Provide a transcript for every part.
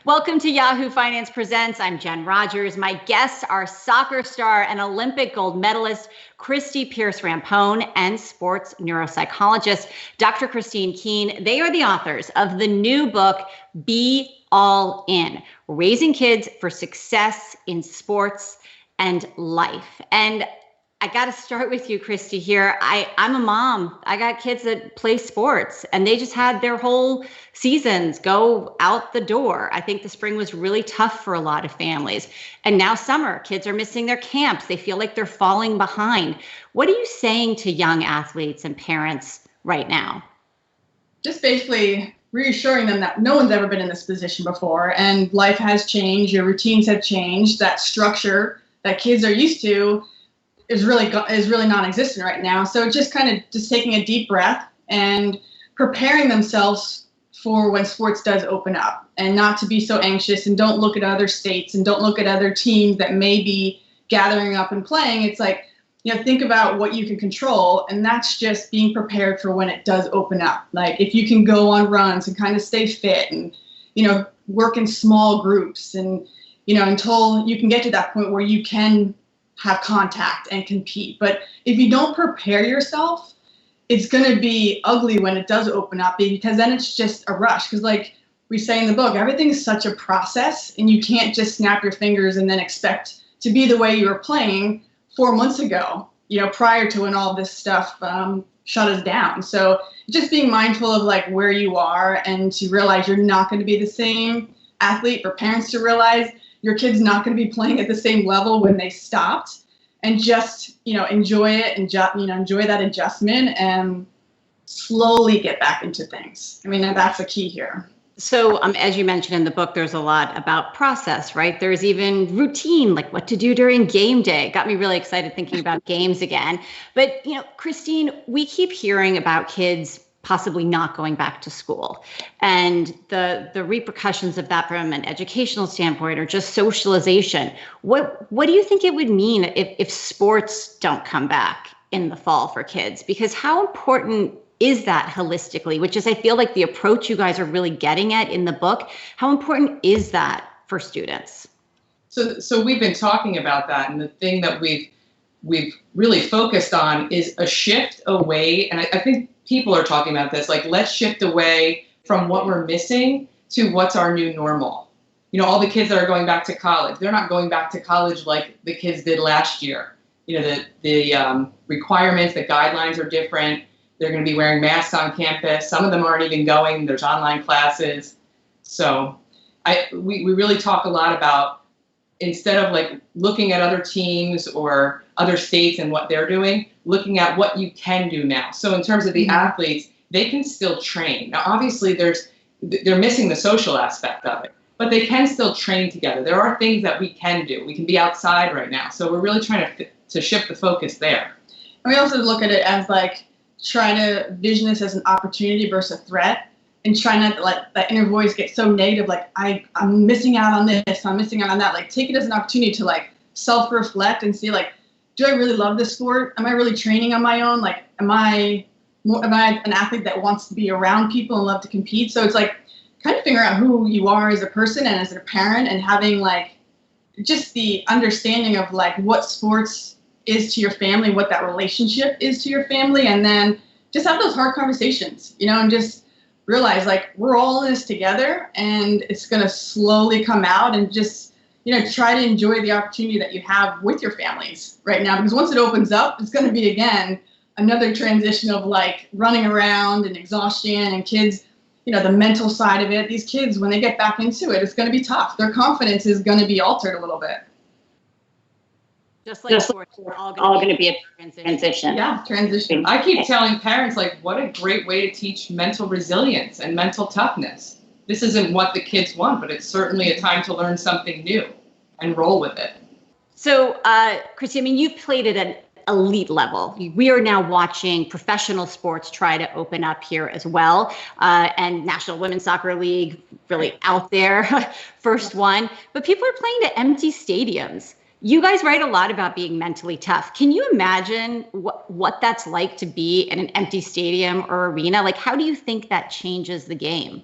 Welcome to Yahoo Finance Presents. I'm Jen Rogers. My guests are soccer star and Olympic gold medalist Christie Pearce Rampone and sports neuropsychologist Dr. Kristine Keane. They are the authors of the new book, Be All In, Raising Kids for Success in Sports and Life. And I got to start with you, Christie, here. I'm a mom. I got kids that play sports, and they just had their whole seasons go out the door. I think the spring was really tough for a lot of families. And now summer, kids are missing their camps. They feel like they're falling behind. What are you saying to young athletes and parents right now? Just basically reassuring them that no one's ever been in this position before, and life has changed. Your routines have changed. That structure that kids are used to is really non-existent right now. So just kind of just taking a deep breath and preparing themselves for when sports does open up, and not to be so anxious, and don't look at other states and don't look at other teams that may be gathering up and playing. It's like, think about what you can control, and that's just being prepared for when it does open up. Like if you can go on runs and kind of stay fit and, work in small groups and, until you can get to that point where you can have contact and compete. But if you don't prepare yourself, it's going to be ugly when it does open up, because then it's just a rush. Because like we say in the book, everything is such a process, and you can't just snap your fingers and then expect to be the way you were playing 4 months ago, prior to when all this stuff shut us down. So just being mindful of like where you are, and to realize you're not going to be the same athlete. For parents to realize your kid's not going to be playing at the same level when they stopped, and just, enjoy it, and enjoy that adjustment and slowly get back into things. I mean, that's the key here. So as you mentioned in the book, there's a lot about process, right? There's even routine, like what to do during game day. Got me really excited thinking about games again. But, Kristine, we keep hearing about kids possibly not going back to school, and the repercussions of that from an educational standpoint, or just socialization. What do you think it would mean if sports don't come back in the fall for kids? Because how important is that holistically, which is, I feel like, the approach you guys are really getting at in the book. How important is that for students? So we've been talking about that, and the thing that we've really focused on is a shift away, and I think people are talking about this, like, let's shift away from what we're missing to what's our new normal. All the kids that are going back to college, they're not going back to college like the kids did last year. The requirements, the guidelines are different. They're going to be wearing masks on campus. Some of them aren't even going. There's online classes. So we really talk a lot about, instead of like looking at other teams or other states and what they're doing, looking at what you can do now. So in terms of the athletes, they can still train. Now, obviously, they're missing the social aspect of it, but they can still train together. There are things that we can do. We can be outside right now. So we're really trying to shift the focus there. And we also look at it as like, try to vision this as an opportunity versus a threat, and try not to let that inner voice get so negative, like I'm missing out on this, I'm missing out on that. Like, take it as an opportunity to like self-reflect and see, like, do I really love this sport? Am I really training on my own? Like, am I an athlete that wants to be around people and love to compete? So it's like kind of figuring out who you are as a person and as a parent, and having like just the understanding of like what sports is to your family, what that relationship is to your family, and then just have those hard conversations, and just realize like we're all in this together, and it's going to slowly come out, and just, try to enjoy the opportunity that you have with your families right now, because once it opens up, it's going to be, again, another transition of like running around and exhaustion, and kids, the mental side of it. These kids, when they get back into it, it's going to be tough. Their confidence is going to be altered a little bit. Just like sports, we're all going to be a transition. Yeah, transition. I keep telling parents, like, what a great way to teach mental resilience and mental toughness. This isn't what the kids want, but it's certainly a time to learn something new and roll with it. So, Christie, you've played at an elite level. We are now watching professional sports try to open up here as well. And National Women's Soccer League, really out there, first one. But people are playing to empty stadiums. You guys write a lot about being mentally tough. Can you imagine what that's like to be in an empty stadium or arena? Like, how do you think that changes the game?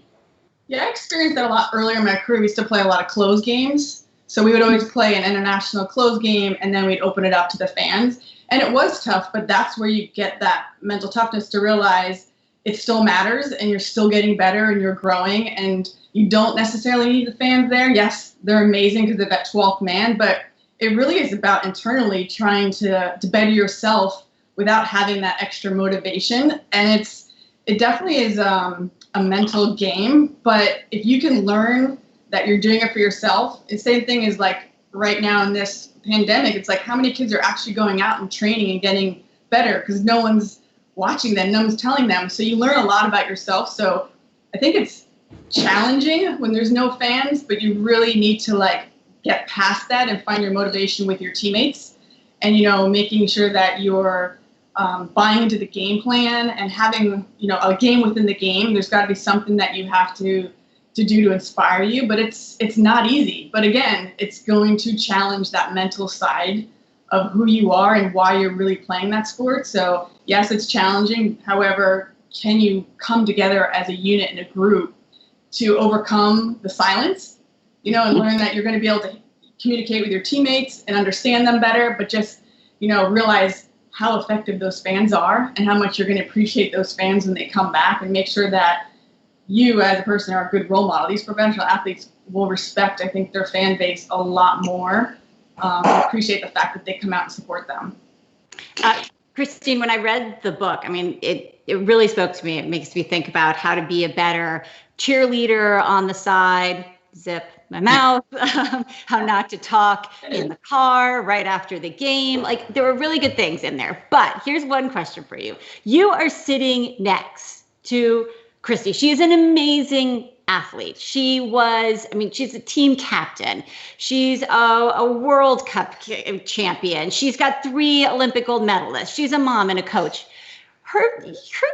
Yeah, I experienced that a lot earlier in my career. We used to play a lot of closed games. So we would always play an international closed game, and then we'd open it up to the fans. And it was tough, but that's where you get that mental toughness to realize it still matters, and you're still getting better, and you're growing, and you don't necessarily need the fans there. Yes, they're amazing because they're that 12th man, but it really is about internally trying to better yourself without having that extra motivation. And it definitely is a mental game, but if you can learn that you're doing it for yourself, the same thing is like right now in this pandemic, it's like how many kids are actually going out and training and getting better because no one's watching them, no one's telling them. So you learn a lot about yourself. So I think it's challenging when there's no fans, but you really need to like get past that and find your motivation with your teammates and, making sure that you're buying into the game plan and having, a game within the game. There's got to be something that you have to do to inspire you, but it's not easy. But again, it's going to challenge that mental side of who you are and why you're really playing that sport. So yes, it's challenging. However, can you come together as a unit and a group to overcome the silence, and learn that you're going to be able to communicate with your teammates and understand them better, but just, realize how effective those fans are and how much you're going to appreciate those fans when they come back, and make sure that you as a person are a good role model. These professional athletes will respect, I think, their fan base a lot more, appreciate the fact that they come out and support them. Kristine, when I read the book, I mean, it really spoke to me. It makes me think about how to be a better cheerleader on the side, zip my mouth, how not to talk in the car right after the game. Like, there were really good things in there. But here's one question for you. You are sitting next to Christie. She is an amazing athlete. She's a team captain. She's a World Cup champion. She's got 3 Olympic gold medalists. She's a mom and a coach. Her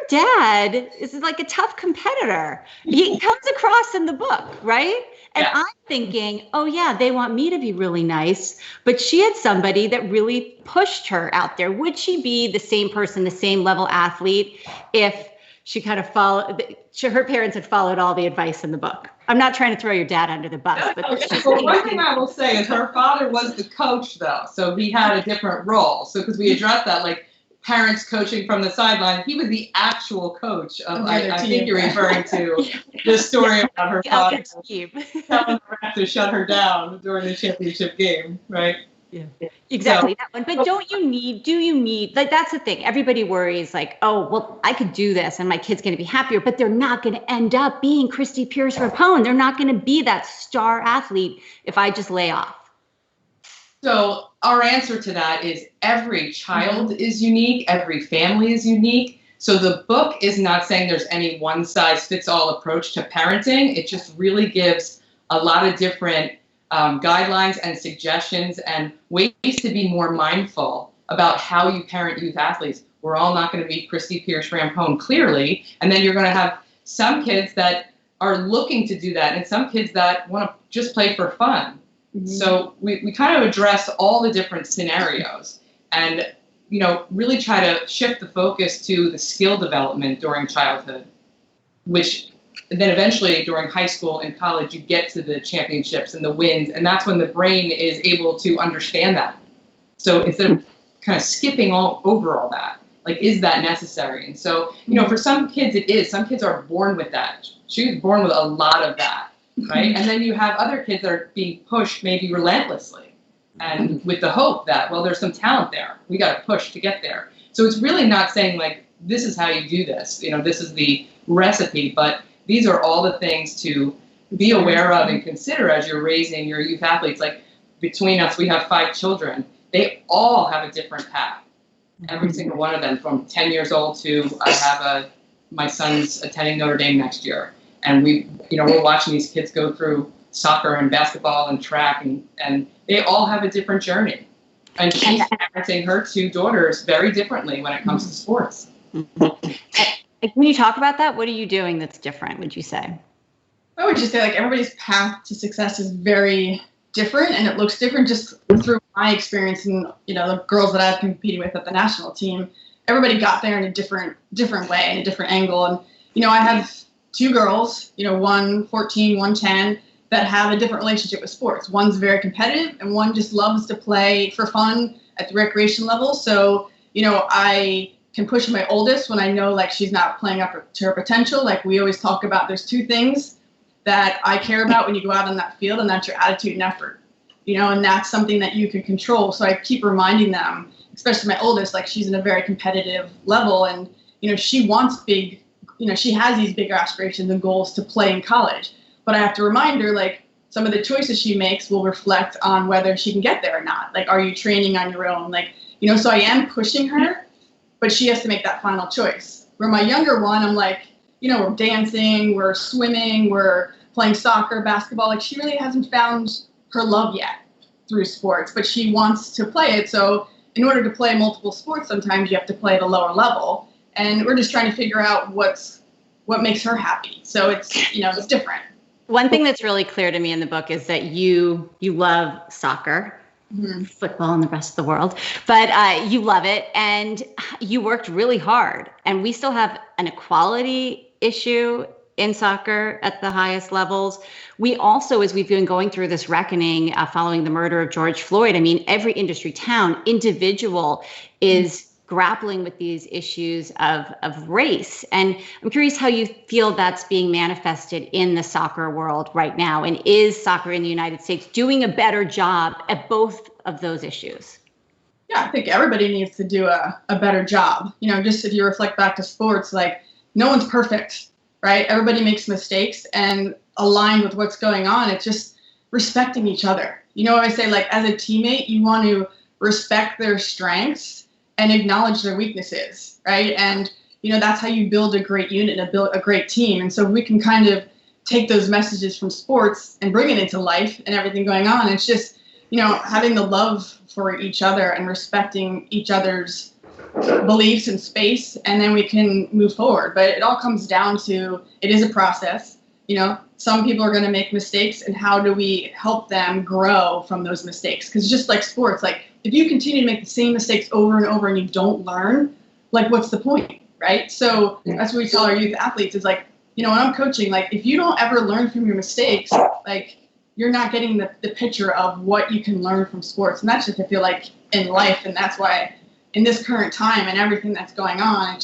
dad is like a tough competitor. He comes across in the book, right? And I'm thinking, oh yeah, they want me to be really nice, but she had somebody that really pushed her out there. Would she be the same person, the same level athlete if she kind of her parents had followed all the advice in the book? I'm not trying to throw your dad under the bus. But one thing I will say is her father was the coach, though, so he had a different role. So because we addressed that, like parents coaching from the sideline, he was the actual coach of. I think you're referring to the story about her father telling her to shut her down during the championship game, right? Yeah, exactly that one. But do you need, like, that's the thing. Everybody worries like, oh, well, I could do this and my kid's going to be happier, but they're not going to end up being Christie Pearce Rampone. They're not going to be that star athlete if I just lay off. So our answer to that is every child is unique. Every family is unique. So the book is not saying there's any one size fits all approach to parenting. It just really gives a lot of different guidelines and suggestions and ways to be more mindful about how you parent youth athletes. We're all not going to be Christie Pearce Rampone, clearly. And then you're going to have some kids that are looking to do that and some kids that want to just play for fun. Mm-hmm. So we kind of address all the different scenarios and, really try to shift the focus to the skill development during childhood, which then eventually during high school and college, you get to the championships and the wins. And that's when the brain is able to understand that. So instead of kind of skipping over all that, like, is that necessary? And so, for some kids, it is. Some kids are born with that. She was born with a lot of that, right? And then you have other kids that are being pushed maybe relentlessly and with the hope that, well, there's some talent there. We got to push to get there. So it's really not saying, like, this is how you do this. This is the recipe, but these are all the things to be aware of and consider as you're raising your youth athletes. Like, between us, we have 5 children. They all have a different path. Every single one of them, from 10 years old to I have my son's attending Notre Dame next year. And we're watching these kids go through soccer and basketball and track, and they all have a different journey. And she's parenting her 2 daughters very differently when it comes to sports. Can you talk about that? What are you doing that's different, would you say? I would just say, like, everybody's path to success is very different, and it looks different just through my experience and, the girls that I've competed with at the national team. Everybody got there in a different way, in a different angle. And, I have two girls, one 14, one 10, that have a different relationship with sports. One's very competitive and one just loves to play for fun at the recreation level. So, I can push my oldest when I know like she's not playing up to her potential. Like we always talk about, there's two things that I care about when you go out on that field, and that's your attitude and effort, and that's something that you can control. So I keep reminding them, especially my oldest, like she's in a very competitive level, and, she wants she has these bigger aspirations and goals to play in college. But I have to remind her, like, some of the choices she makes will reflect on whether she can get there or not. Like, are you training on your own? Like, so I am pushing her, but she has to make that final choice. Where my younger one, I'm like, we're dancing, we're swimming, we're playing soccer, basketball. Like, she really hasn't found her love yet through sports, but she wants to play it. So in order to play multiple sports, sometimes you have to play at a lower level. And we're just trying to figure out what makes her happy. So it's, it's different. One thing that's really clear to me in the book is that you love soccer, football, and the rest of the world, but you love it and you worked really hard. And we still have an equality issue in soccer at the highest levels. We also, as we've been going through this reckoning following the murder of George Floyd, I mean, every industry town, individual is grappling with these issues of race. And I'm curious how you feel that's being manifested in the soccer world right now. And is soccer in the United States doing a better job at both of those issues? Yeah, I think everybody needs to do a better job. Just if you reflect back to sports, like no one's perfect, right? Everybody makes mistakes, and aligned with what's going on, it's just respecting each other. I say, like, as a teammate, you want to respect their strengths and acknowledge their weaknesses, right? And, that's how you build a great unit and build a great team. And so we can kind of take those messages from sports and bring it into life and everything going on. It's just, having the love for each other and respecting each other's beliefs and space, and then we can move forward. But it all comes down to, it is a process. Some people are going to make mistakes, and how do we help them grow from those mistakes? Because just like sports, like if you continue to make the same mistakes over and over and you don't learn, like what's the point, right? So that's what we tell our youth athletes is like, when I'm coaching, like if you don't ever learn from your mistakes, like you're not getting the picture of what you can learn from sports. And that's just, I feel like, in life. And that's why in this current time and everything that's going on,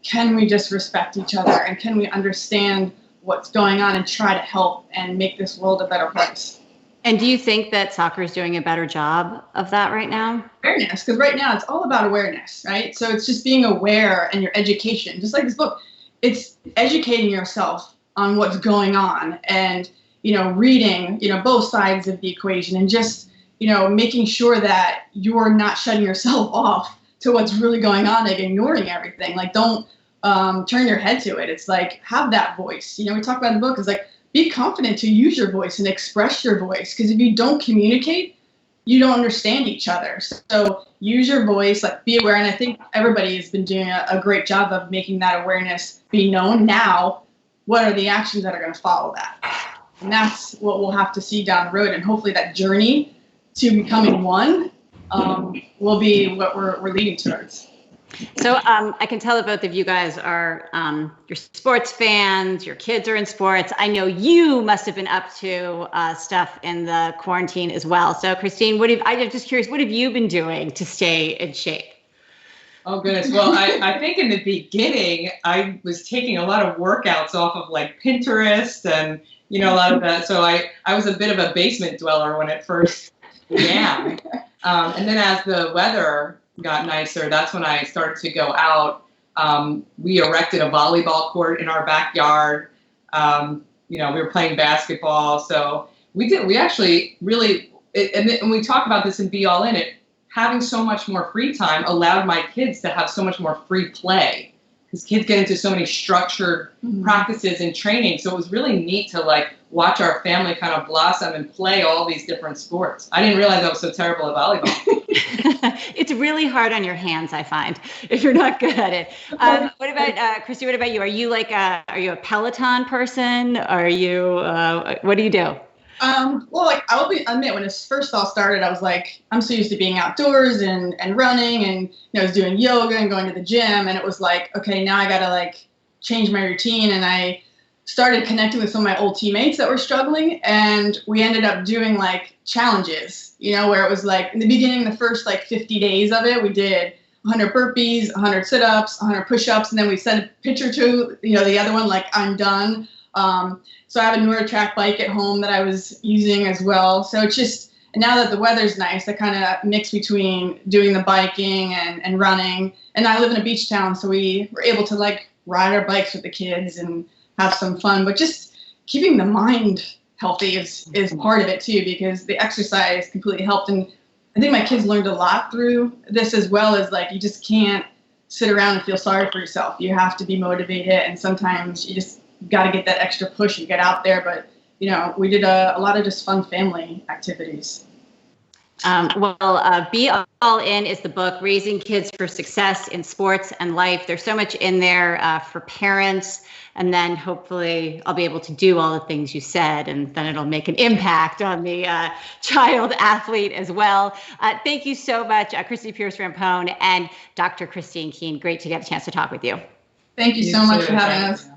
can we just respect each other, and can we understand what's going on and try to help and make this world a better place? And do you think that soccer is doing a better job of that right now? Awareness, because right now it's all about awareness, right? So it's just being aware and your education. Just like this book, it's educating yourself on what's going on and, reading, both sides of the equation, and just, making sure that you're not shutting yourself off to what's really going on and ignoring everything. Like, don't turn your head to it. It's like, have that voice. We talk about in the book, is like, be confident to use your voice and express your voice. Because if you don't communicate, you don't understand each other. So use your voice, like be aware. And I think everybody has been doing a great job of making that awareness be known. Now, what are the actions that are going to follow that? And that's what we'll have to see down the road. And hopefully that journey to becoming one will be what we're leading towards. So I can tell that both of you guys are you're sports fans. Your kids are in sports. I know you must have been up to stuff in the quarantine as well. So Kristine, I'm just curious, what have you been doing to stay in shape? Oh, goodness. Well, I think in the beginning, I was taking a lot of workouts off of like Pinterest and, a lot of that. So I was a bit of a basement dweller when it first began. And then as the weather got nicer, that's when I started to go out. We erected a volleyball court in our backyard. We were playing basketball. So we actually really, and we talk about this in Be All In It, having so much more free time allowed my kids to have so much more free play, because kids get into so many structured practices and training. So it was really neat to like watch our family kind of blossom and play all these different sports. I didn't realize I was so terrible at volleyball. It's really hard on your hands, I find, if you're not good at it. What about Christy? What about you? Are you are you a Peloton person? Are you? What do you do? Well, I'll admit, when it first all started, I was like, I'm so used to being outdoors and running, and I was doing yoga and going to the gym, and it was like, okay, now I gotta like change my routine, and I started connecting with some of my old teammates that were struggling, and we ended up doing like challenges, where it was like in the beginning, the first like 50 days of it, we did 100 burpees, 100 sit-ups, 100 push-ups, and then we sent a picture to, the other one, like, I'm done. So I have a NeuroTrack bike at home that I was using as well. So it's just, and now that the weather's nice, I kind of mix between doing the biking and running. And I live in a beach town, so we were able to like ride our bikes with the kids and have some fun. But just keeping the mind healthy is part of it too, because the exercise completely helped. And I think my kids learned a lot through this, as well as like, you just can't sit around and feel sorry for yourself. You have to be motivated, and sometimes you just got to get that extra push and get out there. But we did a lot of just fun family activities. Be All In is the book, Raising Kids for Success in Sports and Life. There's so much in there for parents. And then hopefully I'll be able to do all the things you said, and then it'll make an impact on the child athlete as well. Thank you so much, Christie Pearce Rampone and Dr. Kristine Keane. Great to get a chance to talk with you. Thank you so much for having us.